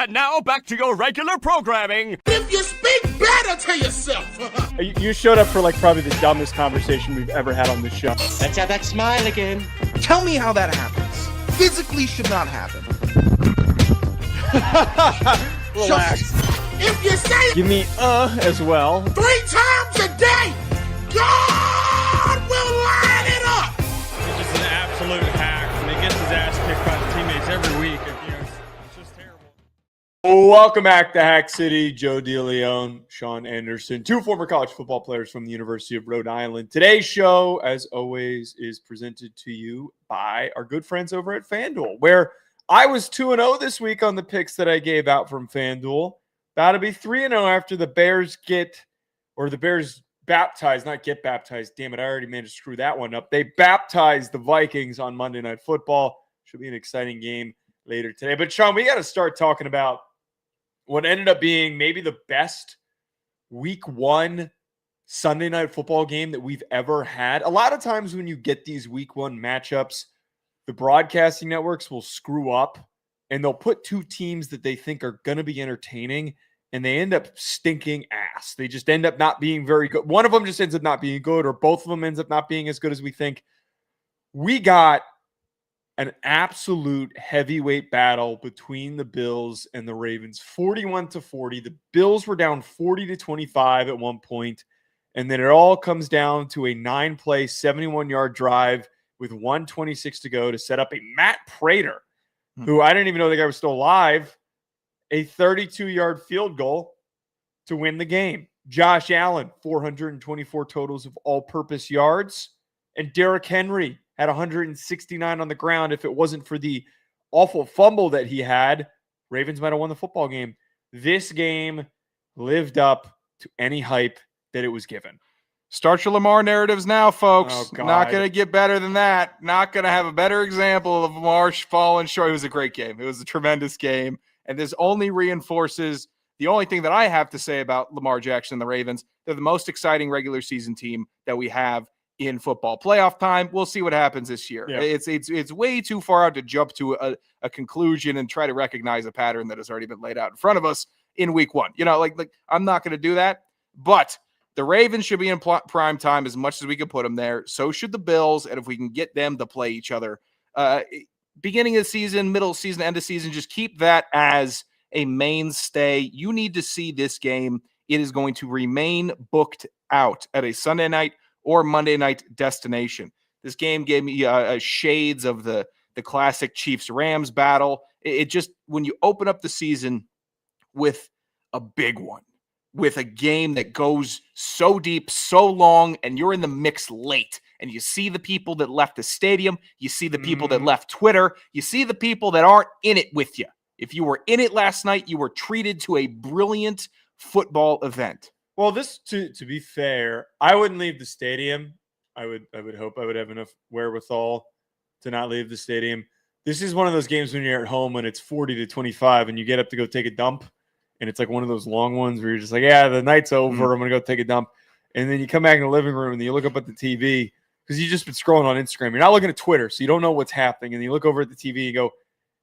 And now back to your regular programming. If you speak better to yourself. You showed up for like probably the dumbest conversation we've ever had on this show. Let's have that smile again. Tell me how that happens. Physically should not happen. Relax. If you say it Give me as well. 3 times a day, God will line it up. He's just an absolute hack, and he gets his ass kicked by the teammates every week. It's just terrible. Welcome back to Hack City. Joe DeLeone, Sean Anderson, 2 former college football players from the University of Rhode Island. Today's show, as always, is presented to you by our good friends over at FanDuel, where I was 2-0 this week on the picks that I gave out from FanDuel. About to be 3-0 after the Bears baptized, not get baptized. Damn it, I already managed to screw that one up. They baptized the Vikings on Monday Night Football. Should be an exciting game later today. But, Sean, we got to start talking about what ended up being maybe the best week 1 Sunday Night Football game that we've ever had. A lot of times when you get these week 1 matchups, the broadcasting networks will screw up and they'll put 2 teams that they think are going to be entertaining, and they end up stinking ass. They just end up not being very good. One of them just ends up not being good, or both of them ends up not being as good as we think. We got an absolute heavyweight battle between the Bills and the Ravens, 41-40. The Bills were down 40-25 at one point, and then it all comes down to a 9-play, 71-yard drive with 1:26 to go to set up a Matt Prater, who I didn't even know the guy was still alive, a 32-yard field goal to win the game. Josh Allen, 424 totals of all-purpose yards, and Derrick Henry had 169 on the ground. If it wasn't for the awful fumble that he had, Ravens might have won the football game. This game lived up to any hype that it was given. Start your Lamar narratives now, folks. Oh, God. Not going to get better than that. Not going to have a better example of Lamar falling short. It was a great game. It was a tremendous game. And this only reinforces the only thing that I have to say about Lamar Jackson and the Ravens. They're the most exciting regular season team that we have in football. Playoff time, we'll see what happens this year. Yeah. It's way too far out to jump to a conclusion and try to recognize a pattern that has already been laid out in front of us in week 1. You know, like I'm not going to do that. But the Ravens should be in prime time as much as we can put them there. So should the Bills. And if we can get them to play each other, beginning of the season, middle of the season, end of season, just keep that as a mainstay. You need to see this game. It is going to remain booked out at a Sunday night or Monday night destination. This game gave me shades of the classic Chiefs-Rams battle. It just, when you open up the season with a big one, with a game that goes so deep, so long, and you're in the mix late, and you see the people that left the stadium, you see the people that left Twitter, you see the people that aren't in it with you. If you were in it last night, you were treated to a brilliant football event. Well, this, to be fair, I wouldn't leave the stadium. I would hope I would have enough wherewithal to not leave the stadium. This is one of those games when you're at home when it's 40-25 and you get up to go take a dump. And it's like one of those long ones where you're just like, yeah, the night's over. I'm going to go take a dump. And then you come back in the living room and you look up at the TV because you've just been scrolling on Instagram. You're not looking at Twitter, so you don't know what's happening. And you look over at the TV and you go,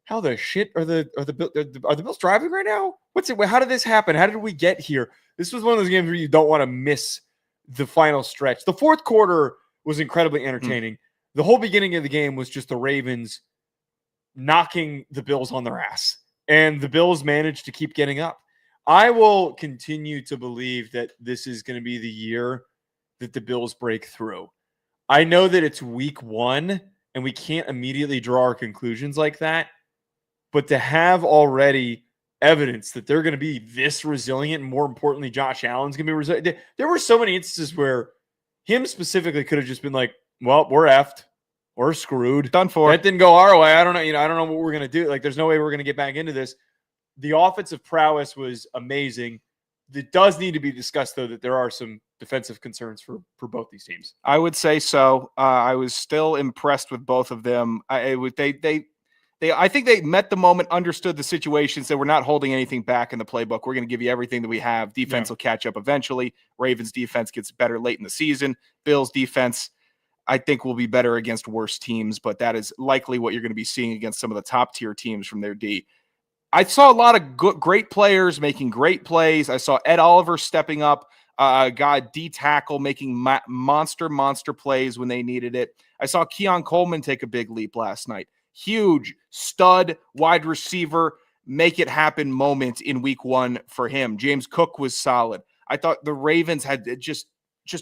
how the shit are the Bills driving right now? What's it? How did this happen? How did we get here? This was one of those games where you don't want to miss the final stretch. The fourth quarter was incredibly entertaining. The whole beginning of the game was just the Ravens knocking the Bills on their ass. And the Bills managed to keep getting up. I will continue to believe that this is going to be the year that the Bills break through. I know that it's week 1 and we can't immediately draw our conclusions like that. But to have already evidence that they're going to be this resilient, and more importantly, Josh Allen's going to be resilient. There were so many instances where him specifically could have just been like, well, we're effed. We're screwed. Done for. That didn't go our way. I don't know. I don't know what we're going to do. Like, there's no way we're going to get back into this. The offensive prowess was amazing. It does need to be discussed, though, that there are some defensive concerns for both these teams. I would say so. I was still impressed with both of them. I think they met the moment, understood the situation, said we're not holding anything back in the playbook. We're going to give you everything that we have. Defense will catch up eventually. Ravens defense gets better late in the season. Bills defense, I think, will be better against worse teams, but that is likely what you're going to be seeing against some of the top tier teams from their D. I saw a lot of great players making great plays. I saw Ed Oliver stepping up, D tackle making monster plays when they needed it. I saw Keon Coleman take a big leap last night. Huge stud wide receiver, make it happen moment in week 1 for him. James Cook was solid. I thought the Ravens had just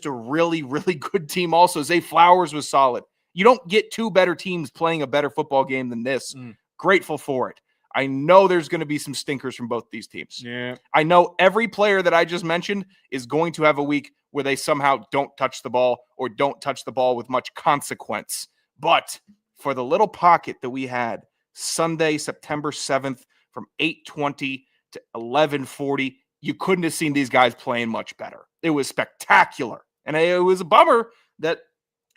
a really good team also. Zay Flowers was solid. You don't get 2 better teams playing a better football game than this. Grateful for it. I know there's going to be some stinkers from both these teams. Yeah. I know every player that I just mentioned is going to have a week where they somehow don't touch the ball or don't touch the ball with much consequence. But for the little pocket that we had Sunday, September 7th from 8:20 to 11:40, you couldn't have seen these guys playing much better. It was spectacular. And it was a bummer that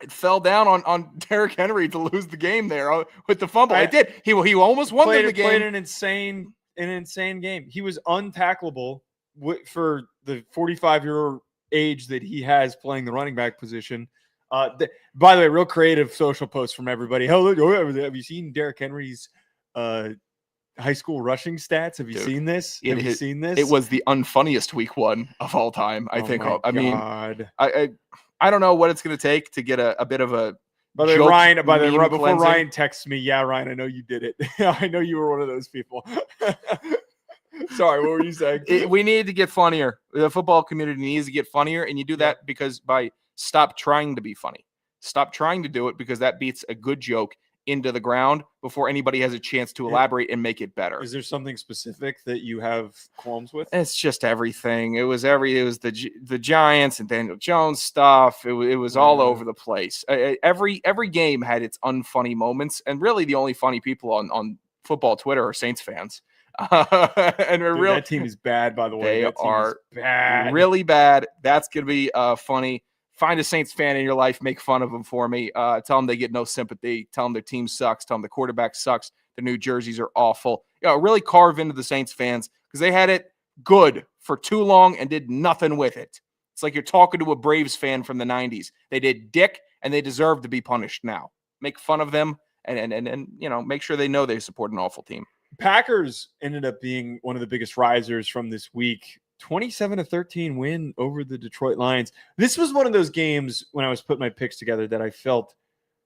it fell down on Derrick Henry to lose the game there with the fumble. It did. He almost won the game. Played an insane game. He was untackleable for the 45-year age that he has playing the running back position. By the way, real creative social post from everybody. Have you seen Derrick Henry's high school rushing stats? Have you seen this? Have you seen this? It was the unfunniest week 1 of all time, I think. I mean, I don't know what it's going to take to get a bit of a Before Ryan texts me, yeah, Ryan, I know you did it. I know you were one of those people. Sorry, what were you saying? We need to get funnier. The football community needs to get funnier, and you do that because by stop trying to be funny. Stop trying to do it because that beats a good joke into the ground before anybody has a chance to elaborate and make it better. Is there something specific that you have qualms with? It's just everything. It was the Giants and Daniel Jones stuff. It was all over the place. Every game had its unfunny moments, and really the only funny people on football Twitter are Saints fans. That team is bad, by the way. They are bad. Really bad. That's gonna be funny. Find a Saints fan in your life, make fun of them for me. Tell them they get no sympathy. Tell them their team sucks. Tell them the quarterback sucks. The new jerseys are awful. Really carve into the Saints fans because they had it good for too long and did nothing with it. It's like you're talking to a Braves fan from the 90s. They did dick, and they deserve to be punished now. Make fun of them and make sure they know they support an awful team. Packers ended up being one of the biggest risers from this week. 27-13 win over the Detroit Lions. This was one of those games when I was putting my picks together that I felt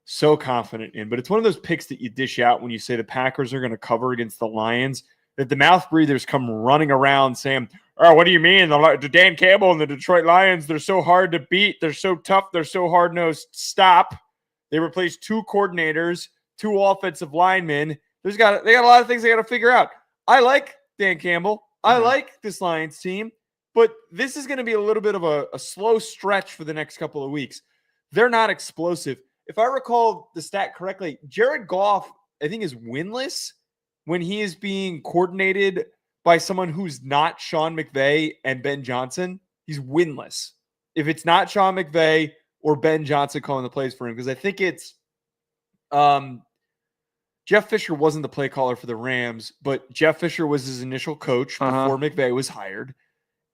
so confident in, but it's one of those picks that you dish out when you say the Packers are going to cover against the Lions, that the mouth breathers come running around saying, oh, what do you mean? The Dan Campbell and the Detroit Lions, they're so hard to beat. They're so tough. They're so hard-nosed. Stop. They replaced 2 coordinators, 2 offensive linemen. They got a lot of things they got to figure out. I like Dan Campbell. I like this Lions team, but this is going to be a little bit of a slow stretch for the next couple of weeks. They're not explosive. If I recall the stat correctly, Jared Goff, I think, is winless when he is being coordinated by someone who's not Sean McVay and Ben Johnson. He's winless. If it's not Sean McVay or Ben Johnson calling the plays for him, because I think it's Jeff Fisher wasn't the play caller for the Rams, but Jeff Fisher was his initial coach before McVay was hired.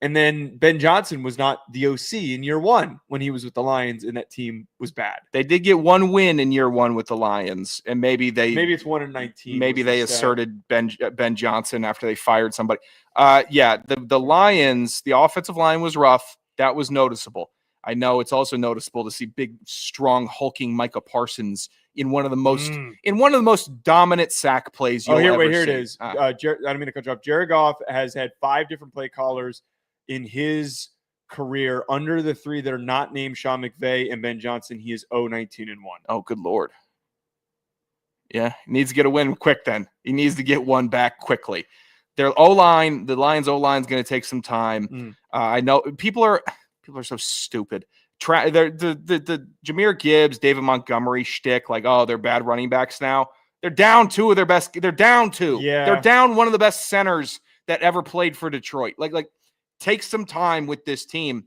And then Ben Johnson was not the OC in year 1 when he was with the Lions, and that team was bad. They did get 1 win in year 1 with the Lions, and maybe it's 1-19. Maybe they asserted Ben Johnson after they fired somebody. The Lions, the offensive line was rough. That was noticeable. I know it's also noticeable to see big, strong, hulking Micah Parsons in one of the most dominant sack plays you'll ever see. Here it is. I don't mean to cut you off. Jared Goff has had 5 different play callers in his career. Under the 3 that are not named Sean McVay and Ben Johnson, he is 0-19-1. Oh, good Lord. Yeah, he needs to get a win quick then. He needs to get one back quickly. Their O-line, the Lions O-line is going to take some time. I know people are so stupid. The Jahmyr Gibbs, David Montgomery shtick, like, oh, they're bad running backs now. They're down 2 of their best. They're down 2. Yeah. They're down one of the best centers that ever played for Detroit. Like take some time with this team.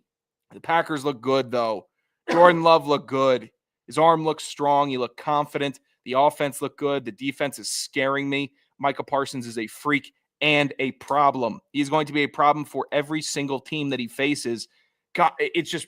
The Packers look good, though. Jordan Love looked good. His arm looks strong. He looked confident. The offense looked good. The defense is scaring me. Micah Parsons is a freak and a problem. He's going to be a problem for every single team that he faces. God, it's just,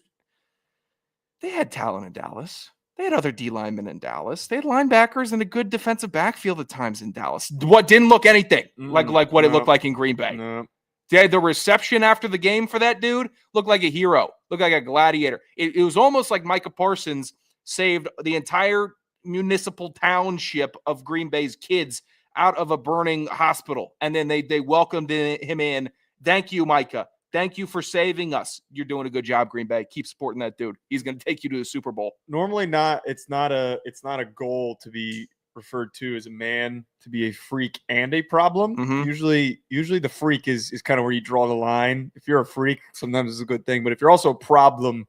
they had talent in Dallas. They had other D linemen in Dallas. They had linebackers and a good defensive backfield at times in Dallas. What didn't look anything like what it looked like in Green Bay. No. The reception after the game for that dude looked like a hero, looked like a gladiator. It was almost like Micah Parsons saved the entire municipal township of Green Bay's kids out of a burning hospital. And then they welcomed him in. Thank you, Micah. Thank you for saving us. You're doing a good job, Green Bay. Keep supporting that dude. He's going to take you to the Super Bowl. Normally it's not a goal to be referred to as a man to be a freak and a problem. Usually the freak is kind of where you draw the line. If you're a freak, sometimes it's a good thing. But if you're also a problem,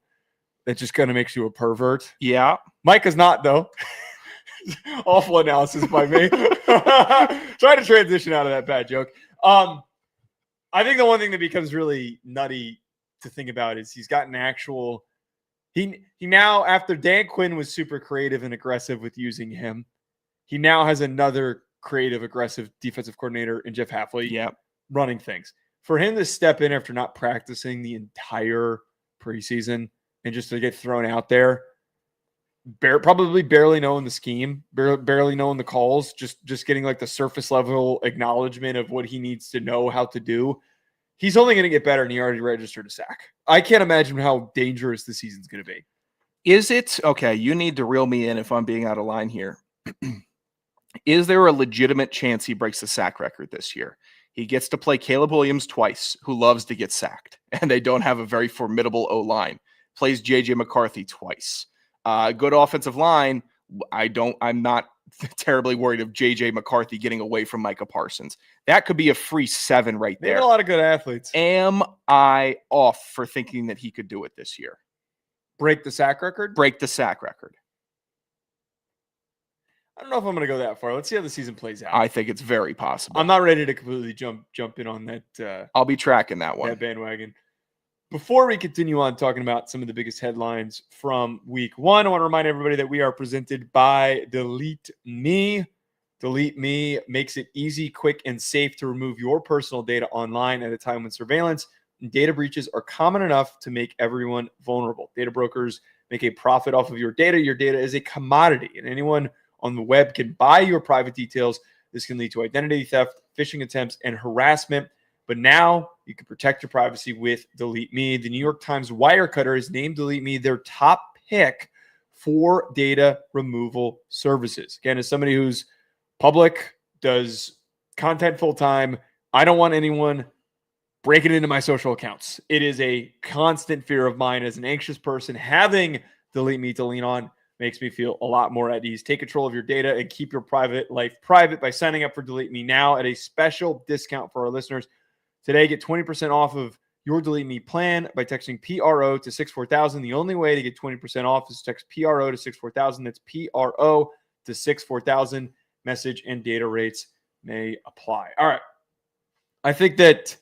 that just kind of makes you a pervert. Yeah. Micah's not, though. Awful analysis by me. Trying to transition out of that bad joke. I think the one thing that becomes really nutty to think about is he's got an actual he now, after Dan Quinn was super creative and aggressive with using him, he now has another creative, aggressive defensive coordinator in Jeff Hafley running things. For him to step in after not practicing the entire preseason and just to get thrown out there, probably barely knowing the scheme, barely knowing the calls, just getting like the surface level acknowledgement of what he needs to know how to do. He's only going to get better, and he already registered a sack. I can't imagine how dangerous the season's going to be. Is it? Okay, you need to reel me in if I'm being out of line here. Is there a legitimate chance he breaks the sack record this year? He gets to play Caleb Williams twice, who loves to get sacked, and they don't have a very formidable O-line. Plays J.J. McCarthy twice. Good offensive line. I'm not terribly worried of J.J. McCarthy getting away from Micah Parsons. That could be a free 7 right there. They have a lot of good athletes. Am I off for thinking that he could do it this year? Break the sack record? Break the sack record. I don't know if I'm going to go that far. Let's see how the season plays out. I think it's very possible. I'm not ready to completely jump in on that. I'll be tracking that one. That bandwagon. Before we continue on talking about some of the biggest headlines from week 1, I want to remind everybody that we are presented by Delete Me. Delete Me makes it easy, quick, and safe to remove your personal data online at a time when surveillance and data breaches are common enough to make everyone vulnerable. Data brokers make a profit off of your data. Your data is a commodity, and anyone on the web can buy your private details. This can lead to identity theft, phishing attempts, and harassment. But now you can protect your privacy with Delete Me. The New York Times Wirecutter has named Delete Me their top pick for data removal services. Again, as somebody who's public, does content full time, I don't want anyone breaking into my social accounts. It is a constant fear of mine as an anxious person. Having Delete Me to lean on makes me feel a lot more at ease. Take control of your data and keep your private life private by signing up for Delete Me now at a special discount for our listeners. Today, get 20% off of your Delete Me plan by texting PRO to 64000. The only way to get 20% off is to text PRO to 64000. That's PRO to 64000. Message and data rates may apply. All right. I think that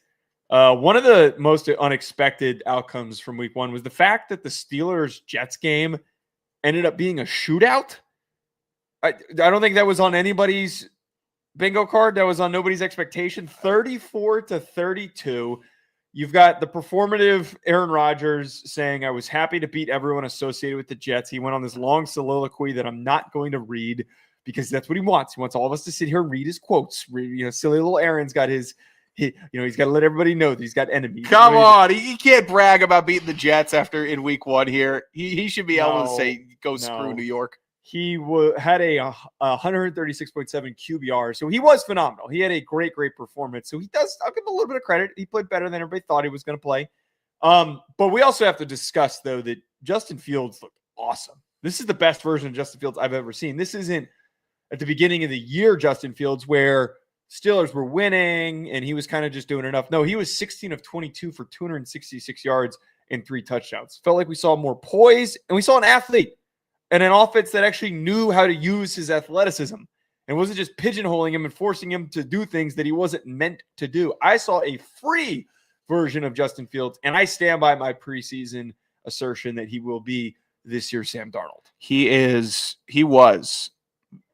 one of the most unexpected outcomes from week 1 was the fact that the Steelers-Jets game ended up being a shootout. I don't think that was on anybody's bingo card. That was on nobody's expectation. 34-32. You've got the performative Aaron Rodgers saying, I was happy to beat everyone associated with the Jets. He went on this long soliloquy that I'm not going to read because that's what he wants. He wants all of us to sit here and read his quotes. Silly little Aaron's got he's got to let everybody know that he's got enemies. Come on. He can't brag about beating the Jets in week 1 here. He should be able to say, screw New York. He had a 136.7 QBR, so he was phenomenal. He had a great performance. So I'll give him a little bit of credit. He played better than everybody thought he was going to play. But we also have to discuss, though, that Justin Fields looked awesome. This is the best version of Justin Fields I've ever seen. This isn't at the beginning of the year Justin Fields where Steelers were winning and he was kind of just doing enough. No, he was 16 of 22 for 266 yards and 3 touchdowns. Felt like we saw more poise, and we saw an athlete and an offense that actually knew how to use his athleticism and wasn't just pigeonholing him and forcing him to do things that he wasn't meant to do. I saw a free version of Justin Fields, and I stand by my preseason assertion that he will be this year's Sam Darnold. He was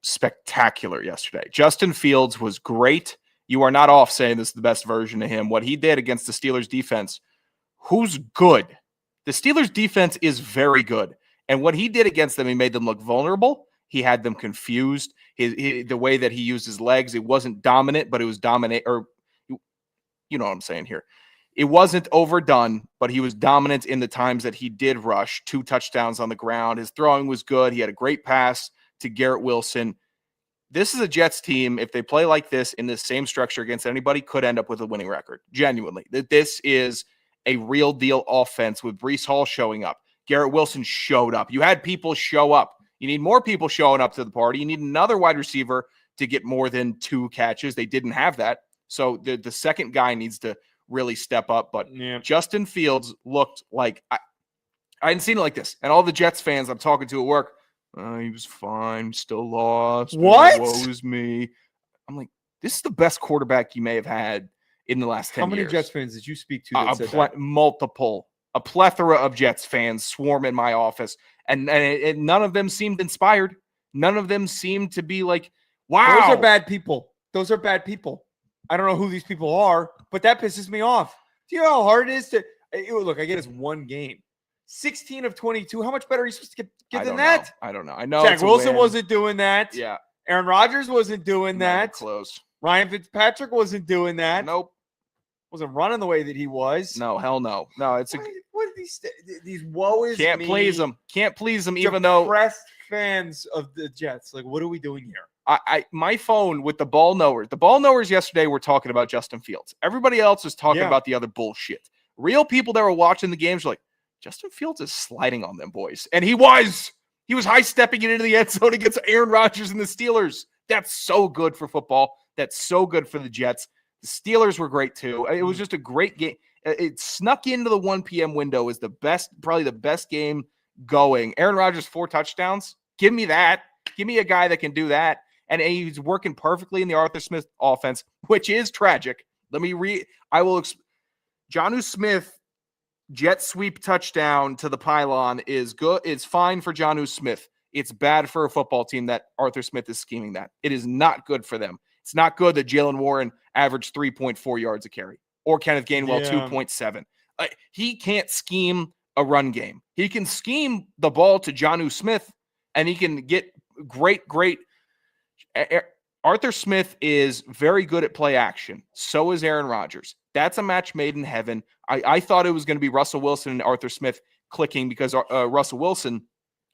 spectacular yesterday. Justin Fields was great. You are not off saying this is the best version of him. What he did against the Steelers defense, who's good? The Steelers defense is very good. And what he did against them, he made them look vulnerable. He had them confused. The way that he used his legs, it wasn't dominant, but it was dominant. Or you know what I'm saying here. It wasn't overdone, but he was dominant in the times that he did rush. 2 touchdowns on the ground. His throwing was good. He had a great pass to Garrett Wilson. This is a Jets team, if they play like this in this same structure against anybody, could end up with a winning record. Genuinely. This is a real deal offense with Breece Hall showing up. Garrett Wilson showed up. You had people show up. You need more people showing up to the party. You need another wide receiver to get more than 2 catches. They didn't have that. So the second guy needs to really step up. But Justin Fields looked like I hadn't seen it like this. And all the Jets fans I'm talking to at work, he was fine, still lost. What? Woe is me. I'm like, this is the best quarterback you may have had in the last 10 years. How many Jets fans did you speak to that said that? Multiple. A plethora of Jets fans swarm in my office, and none of them seemed inspired. None of them seemed to be like, wow. Those are bad people. Those are bad people. I don't know who these people are, but that pisses me off. Do you know how hard it is to look? I get it's one game, 16 of 22. How much better are you supposed to get than that? I don't know. I know Zach Wilson wasn't doing that. Yeah. Aaron Rodgers wasn't doing that. Close. Ryan Fitzpatrick wasn't doing that. Nope. Wasn't running the way that he was. No, hell no. No, it's what are these woe is can't me. Please them. Can't please them, even though depressed fans of the Jets. Like, what are we doing here? My phone with the ball knowers. The ball knowers yesterday were talking about Justin Fields. Everybody else was talking about the other bullshit. Real people that were watching the games were like, Justin Fields is sliding on them boys. And he was high stepping it into the end zone against Aaron Rodgers and the Steelers. That's so good for football. That's so good for the Jets. The Steelers were great too. It was just a great game. It snuck into the 1 p.m. window as probably the best game going. Aaron Rodgers, 4 touchdowns. Give me that. Give me a guy that can do that. And he's working perfectly in the Arthur Smith offense, which is tragic. Jonnu Smith, jet sweep touchdown to the pylon is good. It's fine for Jonnu Smith. It's bad for a football team that Arthur Smith is scheming that. It is not good for them. It's not good that Jalen Warren averaged 3.4 yards a carry or Kenneth Gainwell 2.7. He can't scheme a run game. He can scheme the ball to Jonnu Smith, and he can get great. Arthur Smith is very good at play action. So is Aaron Rodgers. That's a match made in heaven. I thought it was going to be Russell Wilson and Arthur Smith clicking because Russell Wilson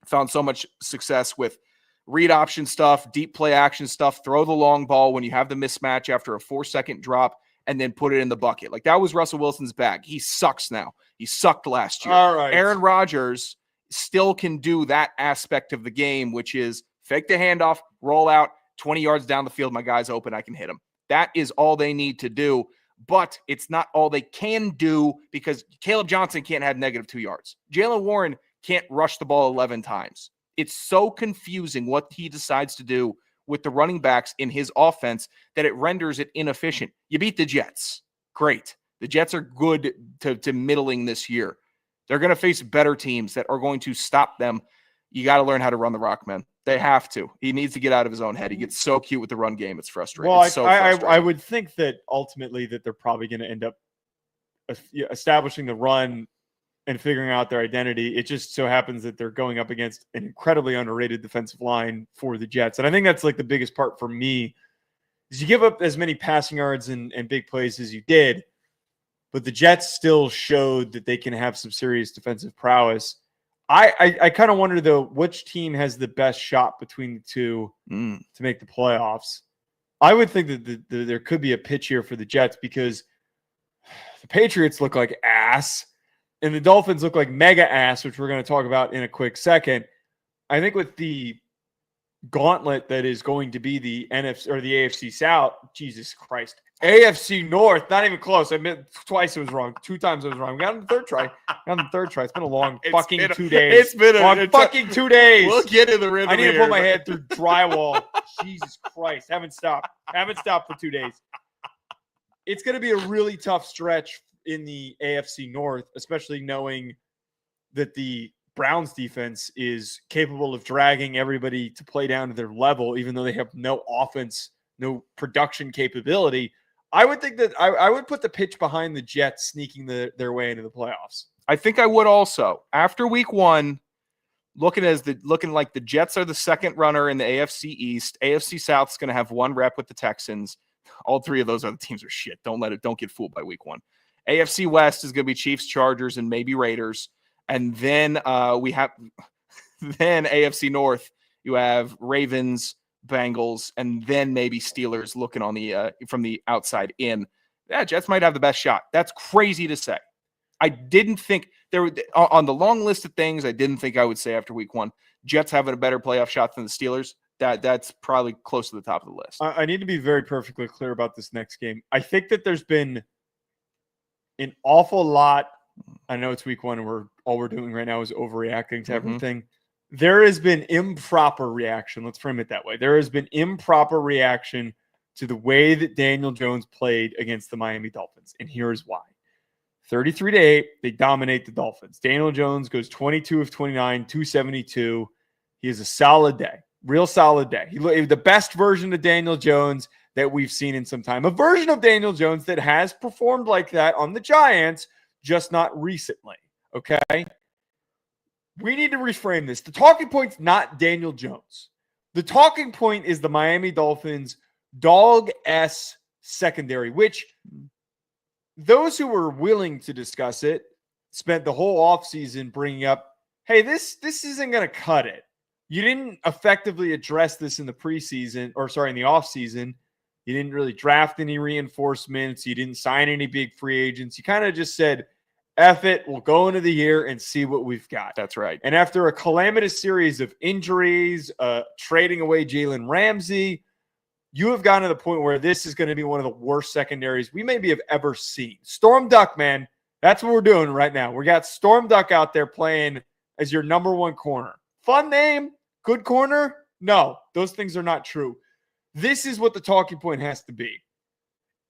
found so much success with read option stuff, deep play action stuff, throw the long ball when you have the mismatch after a 4-second drop, and then put it in the bucket. Like, that was Russell Wilson's bag. He sucks now. He sucked last year. All right. Aaron Rodgers still can do that aspect of the game, which is fake the handoff, roll out, 20 yards down the field, my guy's open, I can hit him. That is all they need to do, but it's not all they can do because Caleb Johnson can't have -2 yards. Jalen Warren can't rush the ball 11 times. It's so confusing what he decides to do with the running backs in his offense that it renders it inefficient. You beat the Jets. Great. The Jets are good to middling this year. They're going to face better teams that are going to stop them. You got to learn how to run the rock, man. They have to. He needs to get out of his own head. He gets so cute with the run game. It's frustrating. Well, it's so frustrating. I would think that ultimately that they're probably going to end up establishing the run and figuring out their identity. It just so happens that they're going up against an incredibly underrated defensive line for the Jets. And I think that's like the biggest part for me is you give up as many passing yards and big plays as you did, but the Jets still showed that they can have some serious defensive prowess. I kind of wonder, though, which team has the best shot between the two to make the playoffs. I would think that there could be a pitch here for the Jets because the Patriots look like ass and the Dolphins look like mega ass, which we're going to talk about in a quick second. I think with the gauntlet that is going to be the NFC or the AFC South, Jesus Christ, AFC North, not even close. I meant twice it was wrong. 2 times it was wrong. We got on the third try. It's been a long fucking 2 days. It's been a fucking 2 days. We'll get in the rhythm. I need to here. put my head through drywall. Jesus Christ. Haven't stopped for 2 days. It's going to be a really tough stretch in the AFC North, especially knowing that the Browns defense is capable of dragging everybody to play down to their level, even though they have no offense, no production capability. I would think that I would put the pitch behind the Jets sneaking their way into the playoffs. I think I would also. After week 1, looking like the Jets are the second runner in the AFC East. AFC South's going to have one rep with the Texans. All three of those other teams are shit. Don't get fooled by week one. AFC West is going to be Chiefs, Chargers, and maybe Raiders. And then we have then AFC North. You have Ravens, Bengals, and then maybe Steelers looking on the from the outside in. Yeah, Jets might have the best shot. That's crazy to say. I didn't think there were on the long list of things. I didn't think I would say after week one, Jets having a better playoff shot than the Steelers. That's probably close to the top of the list. I need to be very perfectly clear about this next game. I think that there's been an awful lot. I know it's week one, and all we're doing right now is overreacting to everything. There has been improper reaction. Let's frame it that way. There has been improper reaction to the way that Daniel Jones played against the Miami Dolphins, and here's why. 33-8, they dominate the Dolphins. Daniel Jones goes 22 of 29, 272. He has a solid day, real solid day. He the best version of Daniel Jones that we've seen in some time. A version of Daniel Jones that has performed like that on the Giants, just not recently, okay? We need to reframe this. The talking point's not Daniel Jones. The talking point is the Miami Dolphins dog-S secondary, which those who were willing to discuss it spent the whole offseason bringing up, hey, this isn't going to cut it. You didn't effectively address this in the preseason, in the offseason. You didn't really draft any reinforcements. You didn't sign any big free agents. You kind of just said, F it, we'll go into the year and see what we've got. That's right. And after a calamitous series of injuries, trading away Jalen Ramsey, you have gotten to the point where this is going to be one of the worst secondaries we maybe have ever seen. Storm Duck, man. That's what we're doing right now. We got Storm Duck out there playing as your number one corner. Fun name, good corner? No, those things are not true. This is what the talking point has to be.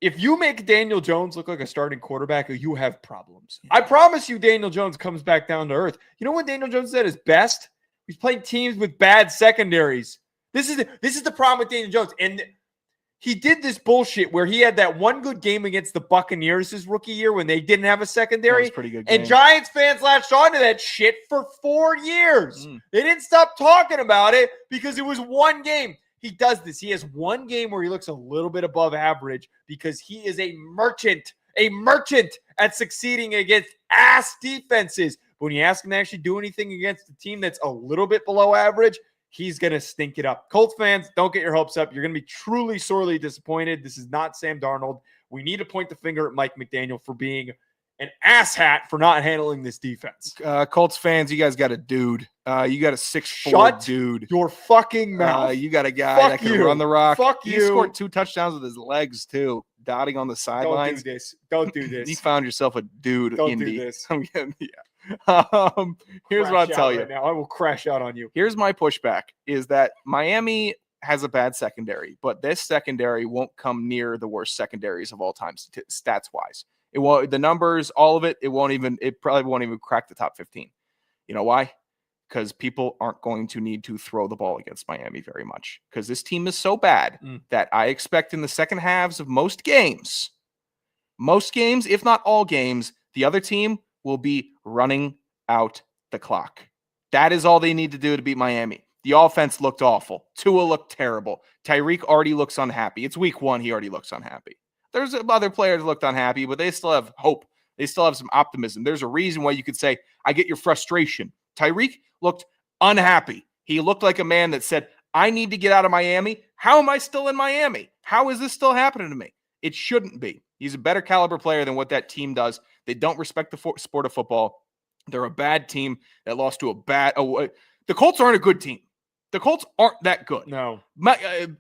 If you make Daniel Jones look like a starting quarterback, you have problems. I promise you Daniel Jones comes back down to earth. You know when Daniel Jones is at his best? He's playing teams with bad secondaries. This is the problem with Daniel Jones. And he did this bullshit where he had that one good game against the Buccaneers his rookie year when they didn't have a secondary. That was a pretty good game. And Giants fans latched onto that shit for 4 years. They didn't stop talking about it because it was one game. He does this. He has one game where he looks a little bit above average because he is a merchant at succeeding against ass defenses. But when you ask him to actually do anything against a team that's a little bit below average, he's going to stink it up. Colts fans, don't get your hopes up. You're going to be truly, sorely disappointed. This is not Sam Darnold. We need to point the finger at Mike McDaniel for being an asshat for not handling this defense. Colts fans, you guys got a dude. You got a 6'4" dude. Your fucking mouth. You got a guy Fuck that can you. run the rock. Fuck he you. scored 2 touchdowns with his legs, too, dotting on the sidelines. Don't do this. You found yourself a dude, Don't Indy. do this. Here's what I'll tell you. Right now. I will crash out on you. Here's my pushback is that Miami has a bad secondary, but this secondary won't come near the worst secondaries of all time stats-wise. It won't, the numbers, all of it, it probably won't even crack the top 15. You know why? Because people aren't going to need to throw the ball against Miami very much. Because this team is so bad that I expect in the second halves of most games, if not all games, the other team will be running out the clock. That is all they need to do to beat Miami. The offense looked awful. Tua looked terrible. Tyreek already looks unhappy. It's week one. He already looks unhappy. There's other players looked unhappy, but they still have hope. They still have some optimism. There's a reason why you could say, I get your frustration. Tyreek looked unhappy. He looked like a man that said, I need to get out of Miami. How am I still in Miami? How is this still happening to me? It shouldn't be. He's a better caliber player than what that team does. They don't respect the sport of football. They're a bad team that lost to the Colts aren't a good team. The Colts aren't that good. No.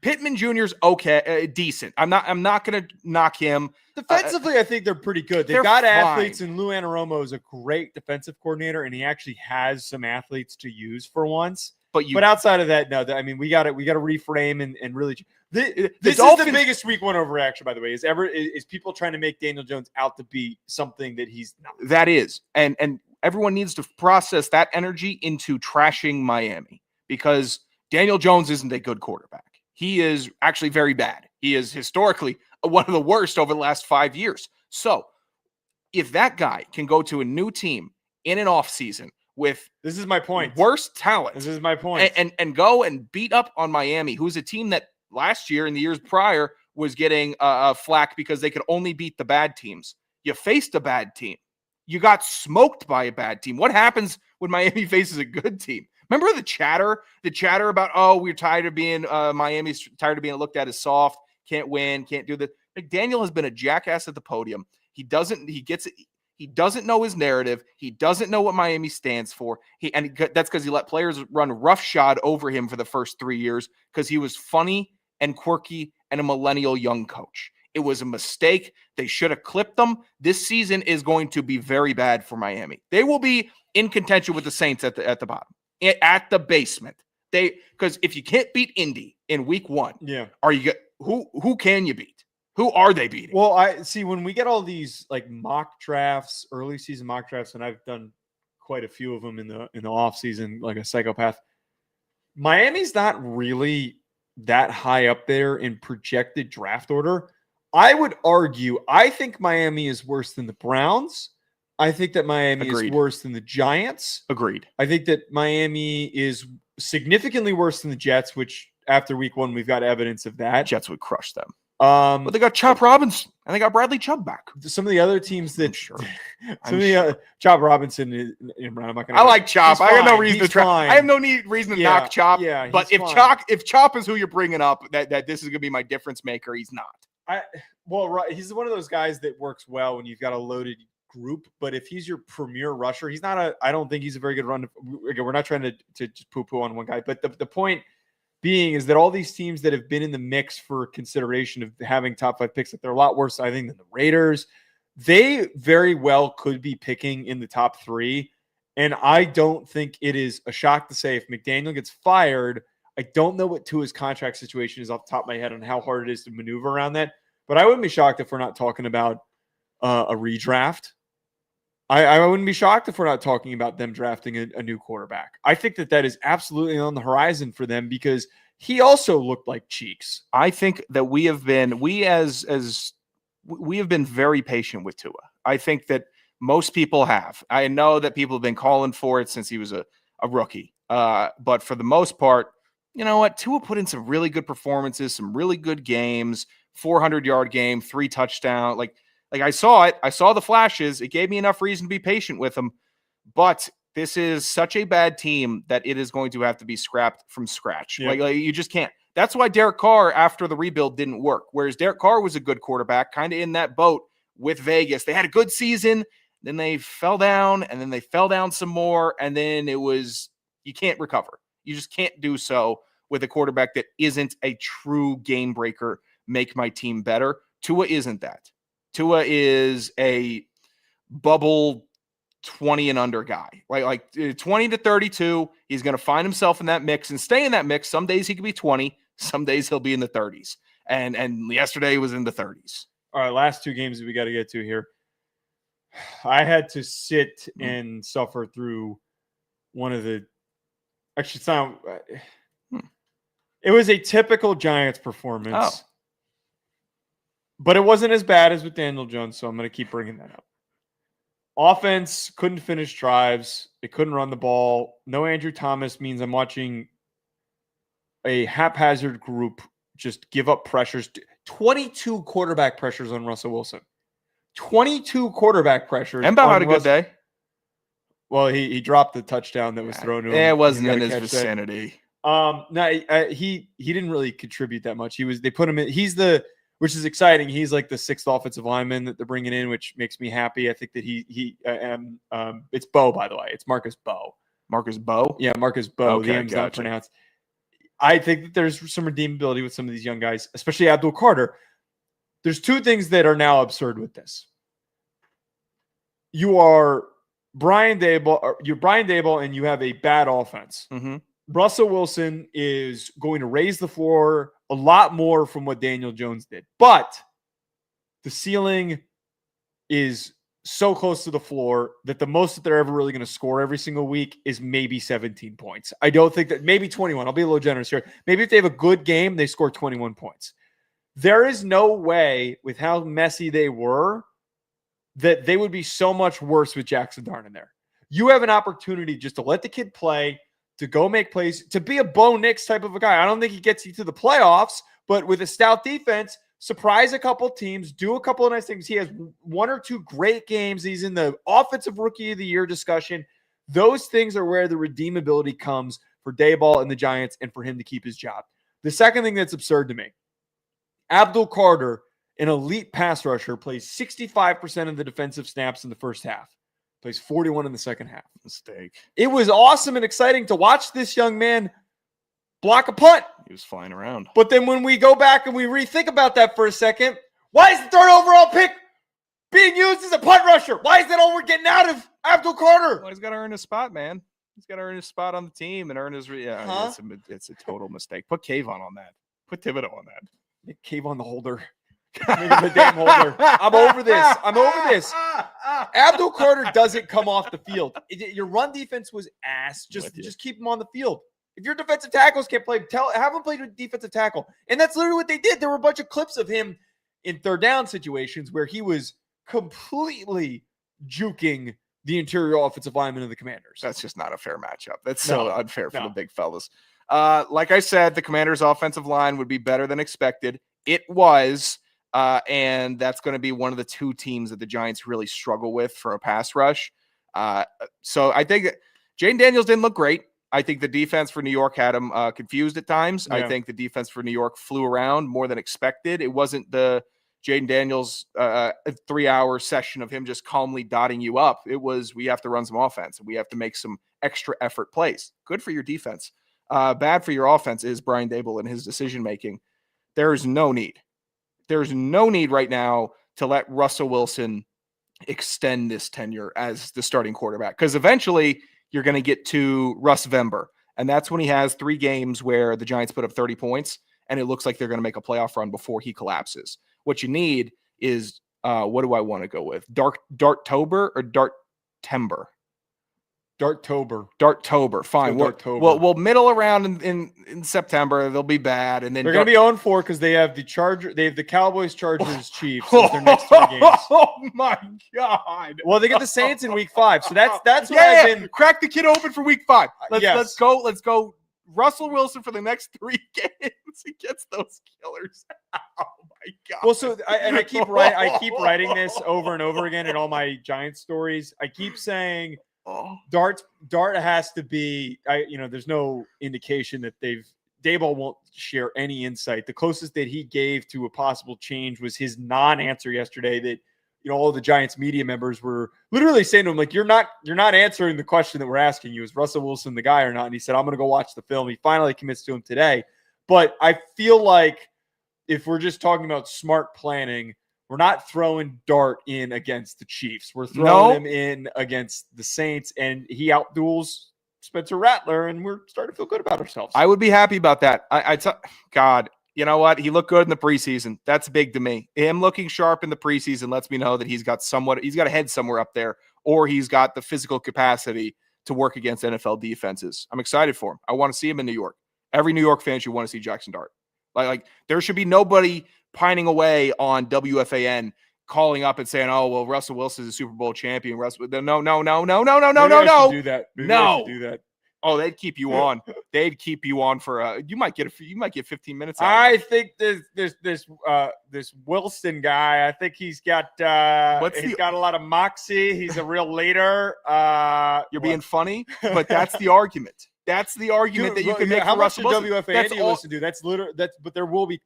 Pittman Jr.'s okay, decent. I'm not going to knock him. Defensively, I think they're pretty good. They've got athletes, and Lou Anarumo is a great defensive coordinator, and he actually has some athletes to use for once. But outside of that, no. I mean, we got to reframe and really. This is the biggest week one overreaction, by the way. Is people trying to make Daniel Jones out to be something that he's not. That is, and everyone needs to process that energy into trashing Miami. Because Daniel Jones isn't a good quarterback. He is actually very bad. He is historically one of the worst over the last 5 years. So if that guy can go to a new team in an offseason with This is my point. worse talent. This is my point. And go and beat up on Miami, who's a team that last year and the years prior was getting flack because they could only beat the bad teams. You faced a bad team. You got smoked by a bad team. What happens when Miami faces a good team? Remember the chatter about, oh, we're tired of being Miami's tired of being looked at as soft, can't win, can't do this. McDaniel has been a jackass at the podium. He doesn't know his narrative. He doesn't know what Miami stands for. That's because he let players run roughshod over him for the first 3 years because he was funny and quirky and a millennial young coach. It was a mistake. They should have clipped them. This season is going to be very bad for Miami. They will be in contention with the Saints at the bottom, at the basement. Because if you can't beat Indy in week 1, who can you beat? Who are they beating? Well, I see when we get all these like mock drafts, early season mock drafts, and I've done quite a few of them in the off season, like a psychopath. Miami's not really that high up there in projected draft order. I would argue, I think Miami is worse than the Browns. I think that Miami is worse than the Giants. Agreed. I think that Miami is significantly worse than the Jets, which after week 1, we've got evidence of that. Jets would crush them. But they got Chop Robinson and they got Bradley Chubb back. Some of the other teams that Sure. Chop Robinson. I'm not gonna I like Chop. I have no reason to try. Fine. I have no reason to knock Chop. Yeah, but if Chop is who you're bringing up, that this is gonna be my difference maker. He's not. He's one of those guys that works well when you've got a loaded group. But if he's your premier rusher, he's not I don't think he's a very good run. Again, we're not trying to just poo-poo on one guy, but the point being is that all these teams that have been in the mix for consideration of having top 5 picks, that they're a lot worse, I think, than the Raiders. They very well could be picking in the top 3. And I don't think it is a shock to say if McDaniel gets fired, I don't know what Tua's contract situation is off the top of my head on how hard it is to maneuver around that. But I wouldn't be shocked if we're not talking about a redraft. I wouldn't be shocked if we're not talking about them drafting a new quarterback. I think that is absolutely on the horizon for them because he also looked like cheeks. I think that we have been very patient with Tua. I think that most people have. I know that people have been calling for it since he was a rookie. But for the most part, you know what? Tua put in some really good performances, some really good games, 400-yard game, 3 touchdowns. Like I saw it. I saw the flashes. It gave me enough reason to be patient with him. But this is such a bad team that it is going to have to be scrapped from scratch. Yeah. Like you just can't. That's why Derek Carr, after the rebuild, didn't work. Whereas Derek Carr was a good quarterback, kind of in that boat with Vegas. They had a good season. Then they fell down, and then they fell down some more. And then it was, you can't recover. You just can't do so with a quarterback that isn't a true game breaker, make my team better. Tua isn't that. Tua is a bubble 20 and under guy, like 20 to 32. He's going to find himself in that mix and stay in that mix. Some days he could be 20. Some days he'll be in the 30s. And yesterday he was in the 30s. All right, last 2 games that we got to get to here. I had to sit and suffer through one of the – actually, it's not – it was a typical Giants performance. Oh. But it wasn't as bad as with Daniel Jones, so I'm going to keep bringing that up. Offense couldn't finish drives. It couldn't run the ball. No Andrew Thomas means I'm watching a haphazard group just give up pressures. 22 quarterback pressures on Russell Wilson. 22 quarterback pressures. Embo had a good day. Well, he dropped the touchdown that was thrown to him. It wasn't in his vicinity. He didn't really contribute that much. They put him in. Which is exciting. He's like the 6th offensive lineman that they're bringing in, which makes me happy. I think that it's Bo, by the way. It's Marcus Bo. Marcus Bo? Yeah, Marcus Bo. Okay, the M's not pronounced. I think that there's some redeemability with some of these young guys, especially Abdul Carter. There's 2 things that are now absurd with this. You are Brian Daboll, and you have a bad offense. Mm-hmm. Russell Wilson is going to raise the floor a lot more from what Daniel Jones did. But the ceiling is so close to the floor that the most that they're ever really going to score every single week is maybe 17 points. I don't think that, maybe 21. I'll be a little generous here. Maybe if they have a good game, they score 21 points. There is no way, with how messy they were, that they would be so much worse with Jackson Darn in there. You have an opportunity just to let the kid play, to go make plays, to be a Bo Nix type of a guy. I don't think he gets you to the playoffs, but with a stout defense, surprise a couple teams, do a couple of nice things. He has 1 or 2 great games. He's in the offensive rookie of the year discussion. Those things are where the redeemability comes for Daboll and the Giants and for him to keep his job. The second thing that's absurd to me, Abdul Carter, an elite pass rusher, plays 65% of the defensive snaps in the first half. Plays 41 in the second half. Mistake. It was awesome and exciting to watch this young man block a punt. He was flying around. But then when we go back and we rethink about that for a second, why is the 3rd overall pick being used as a punt rusher? Why is that all we're getting out of Abdul Carter? Well, he's got to earn his spot, man. He's got to earn his spot on the team and earn his. It's a total mistake. Put Kayvon on that. Put Thibodeau on that. Make Kayvon the holder. Make him the damn holder. I'm over this. Abdul Carter doesn't come off the field. Your run defense was ass. Just keep him on the field. If your defensive tackles can't play, have him play with defensive tackle. And that's literally what they did. There were a bunch of clips of him in third down situations where he was completely juking the interior offensive lineman of the Commanders. That's just not a fair matchup. That's so unfair for the big fellas. Like I said, the Commanders' offensive line would be better than expected. It was. And that's going to be one of the 2 teams that the Giants really struggle with for a pass rush. So I think that Jaden Daniels didn't look great. I think the defense for New York had him confused at times. Yeah. I think the defense for New York flew around more than expected. It wasn't the Jaden Daniels 3-hour session of him just calmly dotting you up. It was, we have to run some offense and we have to make some extra effort plays. Good for your defense. Bad for your offense is Brian Daboll and his decision-making. There is no need. There's no need right now to let Russell Wilson extend this tenure as the starting quarterback, because eventually you're going to get to Russ Vember, and that's when he has 3 games where the Giants put up 30 points, and it looks like they're going to make a playoff run before he collapses. What you need is, what do I want to go with? Darktober or Darktember? Darktober. Fine. We'll middle around in September. They'll be bad, and then they're going to be 0-4 because they have the Cowboys, Chargers, Chiefs as their next 3 games. Oh my God! Well, they get the Saints in Week 5, so that's what I've been. Crack the kid open for Week 5. Let's go. Russell Wilson for the next 3 games. He gets those killers. Oh my God! Well, so I keep writing this over and over again in all my Giants stories. I keep saying. Dart has to be, there's no indication that Daboll won't share any insight. The closest that he gave to a possible change was his non-answer yesterday that, all the Giants media members were literally saying to him, like, you're not answering the question that we're asking you. Is Russell Wilson the guy or not? And he said, I'm going to go watch the film. He finally commits to him today. But I feel like if we're just talking about smart planning, we're not throwing Dart in against the Chiefs. We're throwing him in against the Saints, and he outduels Spencer Rattler, and we're starting to feel good about ourselves. I would be happy about that. God, you know what? He looked good in the preseason. That's big to me. Him looking sharp in the preseason lets me know that he's got a head somewhere up there, or he's got the physical capacity to work against NFL defenses. I'm excited for him. I want to see him in New York. Every New York fan should want to see Jackson Dart. Like there should be nobody pining away on WFAN calling up and saying, "Oh, well, Russell Wilson is a Super Bowl champion." No. Do that. Do that. Oh, they'd keep you on. They'd keep you on for you might get 15 minutes. I think this Wilson guy. I think he's got got a lot of moxie. He's a real leader. You're being funny, but that's the argument. That's the argument that you can make. How for much Russell Wilson. WFAN do you listen to? But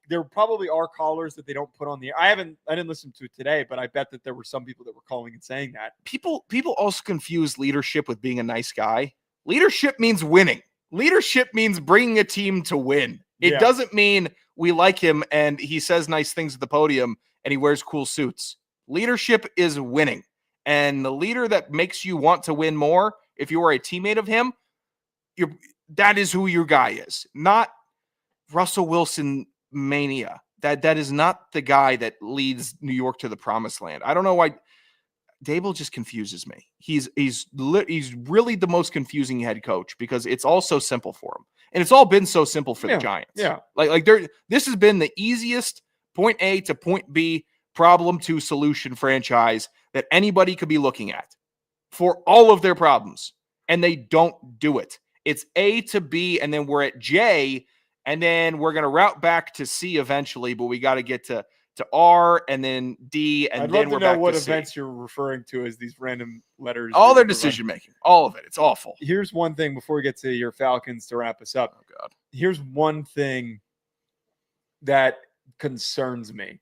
there probably are callers that they don't put on the air. I didn't listen to it today, but I bet that there were some people that were calling and saying that. People also confuse leadership with being a nice guy. Leadership means winning. Leadership means bringing a team to win. It doesn't mean we like him and he says nice things at the podium and he wears cool suits. Leadership is winning. And the leader that makes you want to win more, if you are a teammate of him, that is who your guy is, not Russell Wilson mania. That is not the guy that leads New York to the promised land. I don't know why Daboll just confuses me. He's really the most confusing head coach because it's all so simple for him, and it's all been so simple for the Giants. Yeah, this has been the easiest point A to point B, problem to solution franchise that anybody could be looking at. for all of their problems, and they don't do it. It's A to B, and then we're at J, and then we're going to route back to C eventually, but we got to get to R and then D, and I'd then love we're to know back what to C. events you're referring to as these random letters. All their decision making, all of it. It's awful. Here's one thing before we get to your Falcons to wrap us up. Oh, God. Here's one thing that concerns me.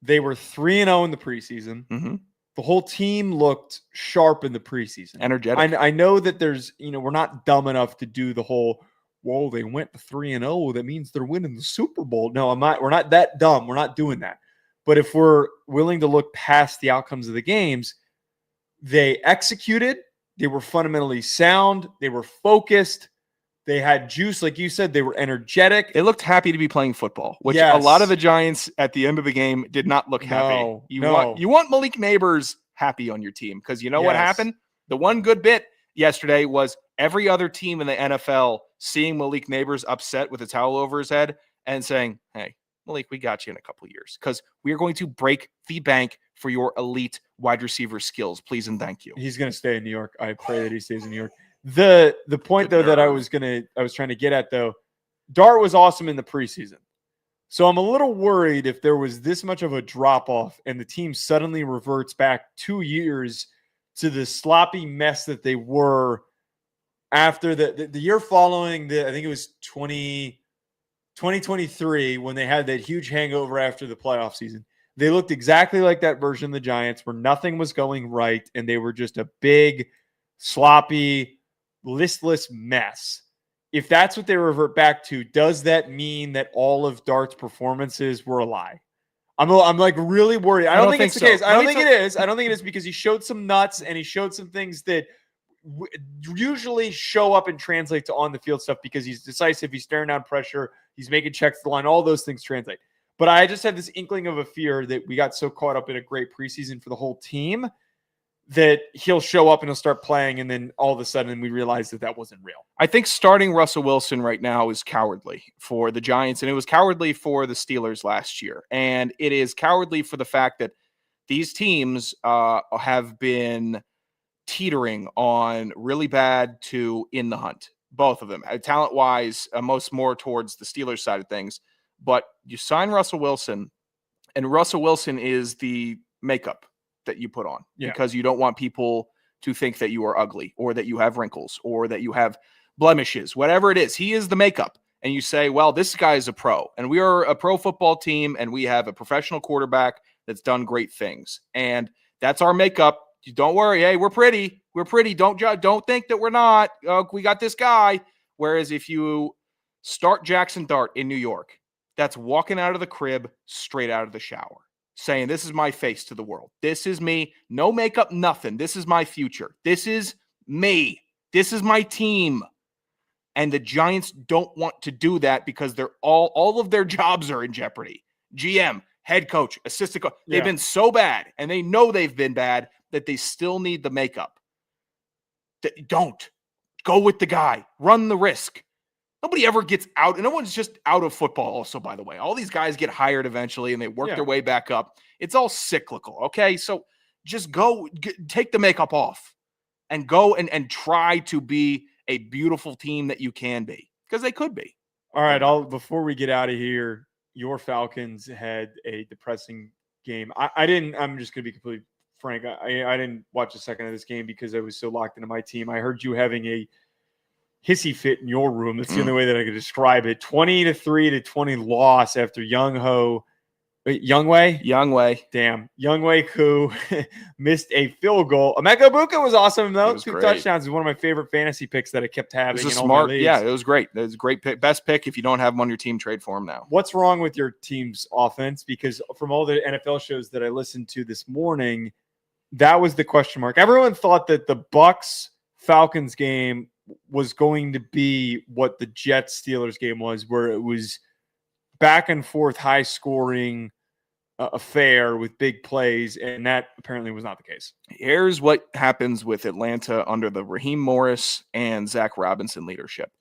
They were 3-0 in the preseason. Mm-hmm. The whole team looked sharp in the preseason. Energetic. I know that there's, we're not dumb enough to do the whole, whoa, they went 3-0. That means they're winning the Super Bowl. No, we're not that dumb. We're not doing that. But if we're willing to look past the outcomes of the games, they executed. They were fundamentally sound. They were focused. They had juice. Like you said, they were energetic. They looked happy to be playing football, which Yes. a lot of the Giants at the end of the game did not look happy. You want Malik Neighbors happy on your team, because you know what happened? The one good bit yesterday was every other team in the NFL seeing Malik Neighbors upset with a towel over his head and saying, hey, Malik, we got you in a couple of years because we are going to break the bank for your elite wide receiver skills. Please and thank you. He's going to stay in New York. I pray that he stays in New York. The point, though, that I was trying to get at, though, Dart was awesome in the preseason. So I'm a little worried if there was this much of a drop-off and the team suddenly reverts back 2 years to the sloppy mess that they were after the year following I think it was 2023 when they had that huge hangover after the playoff season. They looked exactly like that version of the Giants where nothing was going right and they were just a big, sloppy, listless mess. If that's what they revert back to, does that mean that all of Dart's performances were a lie? I'm like really worried. I don't think it's the case. I don't think it is. I don't think it is because he showed some nuts and he showed some things that usually show up and translate to on the field stuff because he's decisive. He's staring down pressure. He's making checks to the line. All those things translate. But I just have this inkling of a fear that we got so caught up in a great preseason for the whole team that he'll show up and he'll start playing, and then all of a sudden we realize that wasn't real. I think starting Russell Wilson right now is cowardly for the Giants, and it was cowardly for the Steelers last year. And it is cowardly for the fact that these teams have been teetering on really bad to in the hunt, both of them. Talent-wise, most more towards the Steelers side of things. But you sign Russell Wilson, and Russell Wilson is the makeup that you put on because you don't want people to think that you are ugly or that you have wrinkles or that you have blemishes, whatever it is. He is the makeup. And you say, well, this guy is a pro and we are a pro football team and we have a professional quarterback that's done great things. And that's our makeup. You don't worry. Hey, we're pretty. We're pretty. Don't think that we're not. We got this guy. Whereas if you start Jackson Dart in New York, that's walking out of the crib straight out of the shower, saying, this is my face to the world. This is me. No makeup, nothing. This is my future. This is me. This is my team. And the Giants don't want to do that because they're all of their jobs are in jeopardy. GM, head coach, assistant coach. They've been so bad, and they know they've been bad, that they still need the makeup. Don't. Go with the guy. Run the risk. Nobody ever gets out, and no one's just out of football also, by the way. All these guys get hired eventually, and they work their way back up. It's all cyclical, okay? So just go, take the makeup off, and go and try to be a beautiful team that you can be, because they could be. All right, before we get out of here, your Falcons had a depressing game. I'm just going to be completely frank. I didn't watch a second of this game because I was so locked into my team. I heard you having a hissy fit in your room. That's the only way that I could describe it. 20-3-20 loss after Youngwei. Damn. Youngwei Koo missed a field goal. Emeka Buka was awesome, though. 2 touchdowns. It was one of my favorite fantasy picks that I kept having. It was smart. Yeah, it was great. It was a great pick. Best pick. If you don't have him on your team, trade for him now. What's wrong with your team's offense? Because from all the NFL shows that I listened to this morning, that was the question mark. Everyone thought that the Bucs-Falcons game was going to be what the Jets-Steelers game was, where it was back and forth, high-scoring affair with big plays, and that apparently was not the case. Here's what happens with Atlanta under the Raheem Morris and Zach Robinson leadership.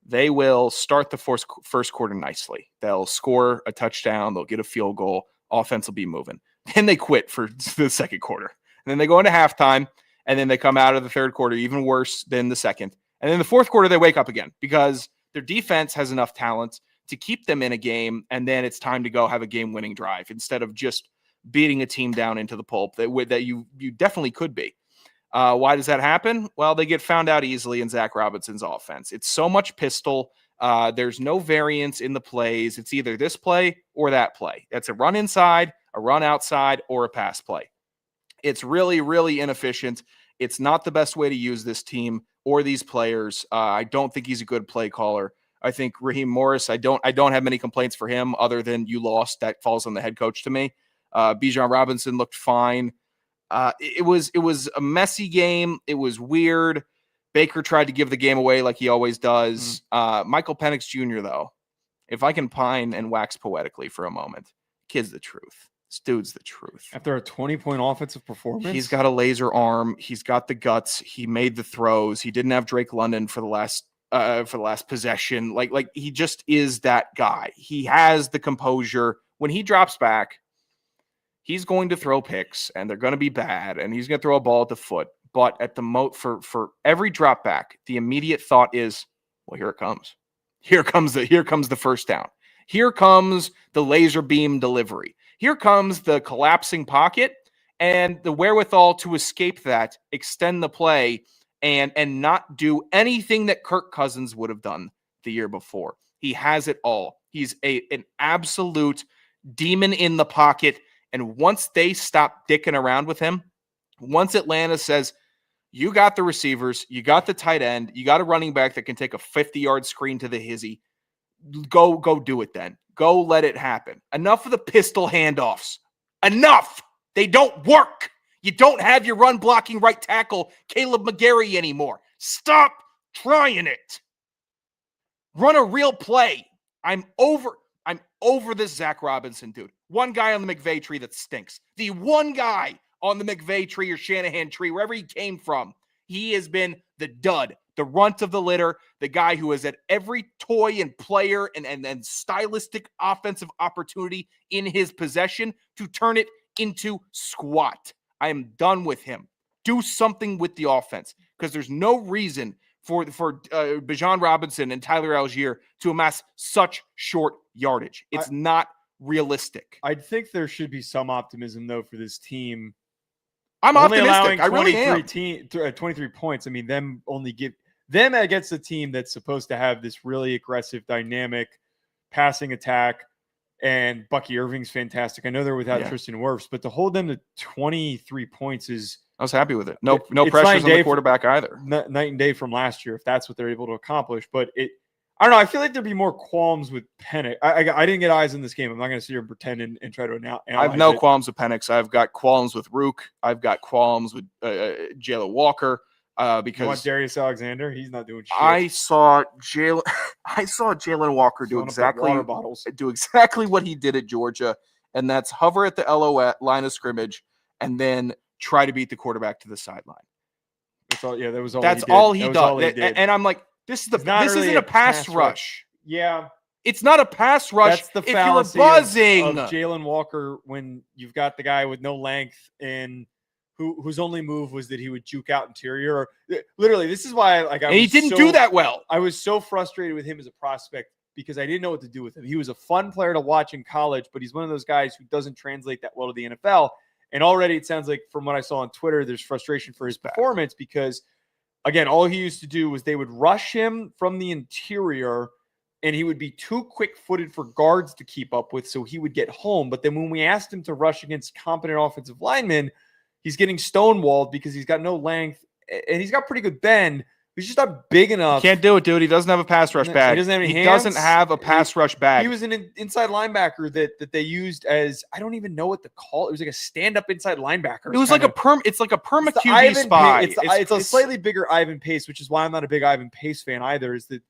They will start the first quarter nicely. They'll score a touchdown. They'll get a field goal. Offense will be moving. Then they quit for the second quarter. And then they go into halftime, And then they come out of the third quarter even worse than the second. And then the fourth quarter, they wake up again because their defense has enough talent to keep them in a game. And then it's time to go have a game-winning drive instead of just beating a team down into the pulp that you definitely could be. Why does that happen? Well, they get found out easily in Zach Robinson's offense. It's so much pistol. There's no variance in the plays. It's either this play or that play. It's a run inside, a run outside, or a pass play. It's really, really inefficient. It's not the best way to use this team or these players. I don't think he's a good play caller. I think Raheem Morris, I don't have many complaints for him other than you lost. That falls on the head coach to me. Bijan Robinson looked fine. It was a messy game. It was weird. Baker tried to give the game away like he always does. Michael Penix Jr., though, if I can pine and wax poetically for a moment, kid's the truth. This dude's the truth. After a 20-point offensive performance? He's got a laser arm. He's got the guts. He made the throws. He didn't have Drake London for the last possession. Like he just is that guy. He has the composure. When he drops back, he's going to throw picks, and they're going to be bad, and he's going to throw a ball at the foot. But at the for every drop back, the immediate thought is, well, here it comes. Here comes the first down. Here comes the laser beam delivery. Here comes the collapsing pocket and the wherewithal to escape that, extend the play, and not do anything that Kirk Cousins would have done the year before. He has it all. He's an absolute demon in the pocket. And once they stop dicking around with him, once Atlanta says, you got the receivers, you got the tight end, you got a running back that can take a 50-yard screen to the hizzy, go do it then. Go let it happen. Enough of the pistol handoffs. Enough. They don't work. You don't have your run blocking right tackle, Caleb McGarry, anymore. Stop trying it. Run a real play. I'm over this Zach Robinson dude. One guy on the McVay tree that stinks. The one guy on the McVay tree or Shanahan tree, wherever he came from, he has been the dud, the runt of the litter, the guy who has had every toy and player and stylistic offensive opportunity in his possession to turn it into squat. I am done with him. Do something with the offense because there's no reason for Bijan Robinson and Tyler Algier to amass such short yardage. It's not realistic. I think there should be some optimism, though, for this team. I'm only optimistic. I really am. 23 points. I mean, them against a team that's supposed to have this really aggressive, dynamic passing attack, and Bucky Irving's fantastic. I know they're without Tristan Wirfs, but to hold them to 23 points is. I was happy with it. No pressures on the quarterback either. Night and day from last year, if that's what they're able to accomplish. But I don't know. I feel like there'd be more qualms with Penix. I didn't get eyes in this game. I'm not going to sit here and pretend and try to analyze I have no qualms with Penix. I've got qualms with Rook. I've got qualms with Jalen Walker because you want Darius Alexander. He's not doing shit. I saw Jalen Walker do exactly what he did at Georgia, and that's hover at the LO line of scrimmage and then try to beat the quarterback to the sideline. That's all. Yeah, that was all. That's all he does. And I'm like, this isn't a pass rush. Yeah, it's not a pass rush. That's the fallacy if you're buzzing of Jalen Walker when you've got the guy with no length and whose only move was that he would juke out interior. Literally, this is why he didn't do that well. I was so frustrated with him as a prospect because I didn't know what to do with him. He was a fun player to watch in college, but he's one of those guys who doesn't translate that well to the NFL. And already it sounds like from what I saw on Twitter, there's frustration for his performance because, again, all he used to do was they would rush him from the interior and he would be too quick-footed for guards to keep up with, so he would get home. But then when we asked him to rush against competent offensive linemen, he's getting stonewalled because he's got no length and he's got pretty good bend. He's just not big enough. Can't do it, dude. He doesn't have a pass rush bag. He doesn't have any hands. Doesn't have a pass rush bag. He was an inside linebacker that they used as, I don't even know what to call it. It was like a stand-up inside linebacker. It was like it's like a perma QB spy. It's a slightly bigger Ivan Pace, which is why I'm not a big Ivan Pace fan either, is that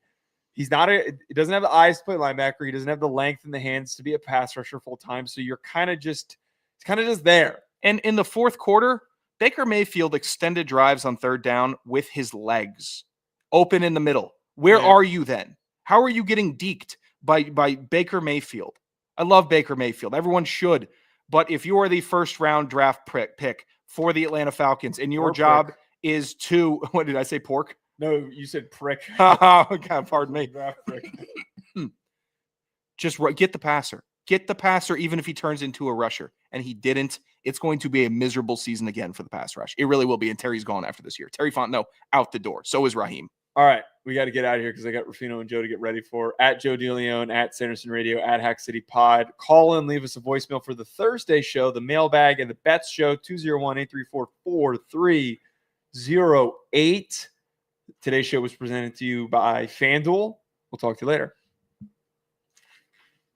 he doesn't have the eyes to play linebacker. He doesn't have the length in the hands to be a pass rusher full time. So you're kind of just there. And in the fourth quarter, Baker Mayfield extended drives on third down with his legs open in the middle. Where are you then? How are you getting deked by Baker Mayfield? I love Baker Mayfield. Everyone should. But if you are the first round draft pick for the Atlanta Falcons and your job is to, what did I say, pork? No, you said prick. Oh, God, pardon me. Prick. Just get the passer. Get the passer, even if he turns into a rusher. And he didn't. It's going to be a miserable season again for the pass rush. It really will be. And Terry's gone after this year. Terry Fontenot out the door. So is Raheem. All right, we got to get out of here because I got Rufino and Joe to get ready for. At Joe DeLeone, at Sanderson Radio, at Hack City Pod. Call in, leave us a voicemail for the Thursday show, the mailbag, and the bets show, 201-834-4308. Today's show was presented to you by FanDuel. We'll talk to you later.